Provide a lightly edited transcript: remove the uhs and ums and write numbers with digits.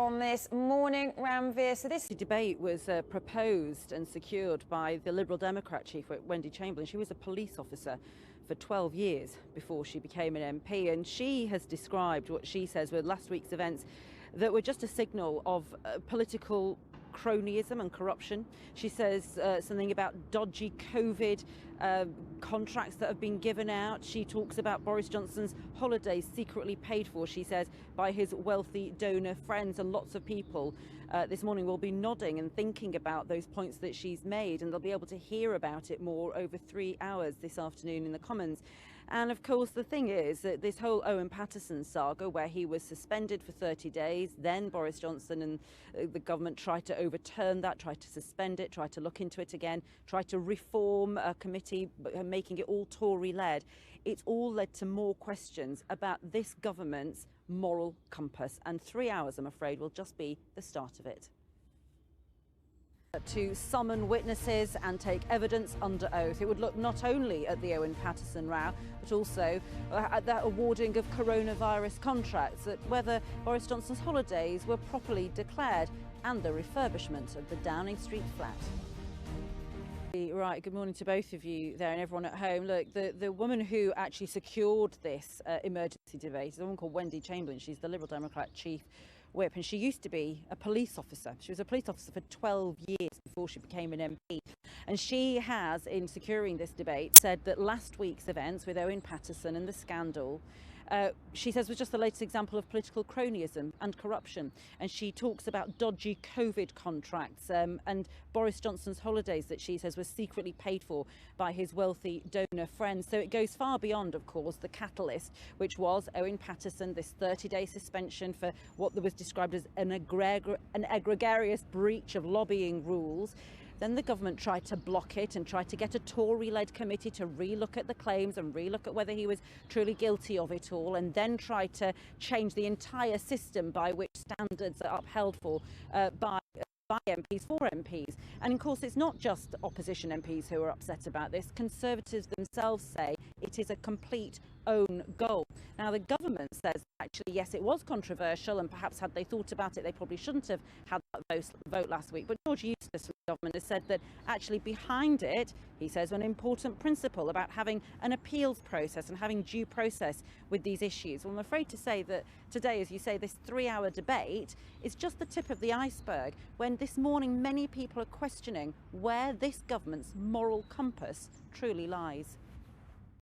on this morning, Ranvir. So this debate was proposed and secured by the Liberal Democrat chief, Wendy Chamberlain. She was a police officer for 12 years before she became an MP, and she has described what she says were last week's events that were just a signal of political cronyism and corruption. She says something about dodgy COVID contracts that have been given out. She talks about Boris Johnson's holidays secretly paid for, she says, by his wealthy donor friends. And lots of people this morning will be nodding and thinking about those points that she's made, and they'll be able to hear about it more over 3 hours this afternoon in the Commons. And of course, the thing is that this whole Owen Paterson saga, where he was suspended for 30 days, then Boris Johnson and the government tried to overturn that, tried to suspend it, tried to look into it again, tried to reform a committee, making it all Tory-led. It's all led to more questions about this government's moral compass. And 3 hours, I'm afraid, will just be the start of it. To summon witnesses and take evidence under oath. It would look not only at the Owen Paterson row, but also at that awarding of coronavirus contracts, at whether Boris Johnson's holidays were properly declared, and the refurbishment of the Downing Street flat. Right, good morning to both of you there and everyone at home. Look, the woman who actually secured this emergency debate is a woman called Wendy Chamberlain. She's the Liberal Democrat chief whip, and she used to be a police officer. She was a police officer for 12 years before she became an MP. And she has, in securing this debate, said that last week's events with Owen Paterson and the scandal, she says, was just the latest example of political cronyism and corruption. And she talks about dodgy COVID contracts and Boris Johnson's holidays that she says were secretly paid for by his wealthy donor friends. So it goes far beyond, of course, the catalyst, which was Owen Paterson, this 30-day suspension for what was described as an egregious breach of lobbying rules. Then the government tried to block it and tried to get a Tory-led committee to relook at the claims and relook at whether he was truly guilty of it all, and then tried to change the entire system by which standards are upheld for by MPs for MPs. And of course, it's not just opposition MPs who are upset about this. Conservatives themselves say it is a complete own goal. Now, the government says, actually, yes, it was controversial, and perhaps had they thought about it, they probably shouldn't have had that vote last week. But George Eustice from the government has said that actually behind it, he says, an important principle about having an appeals process and having due process with these issues. Well, I'm afraid to say that today, as you say, this 3-hour debate is just the tip of the iceberg, when this morning many people are questioning where this government's moral compass truly lies.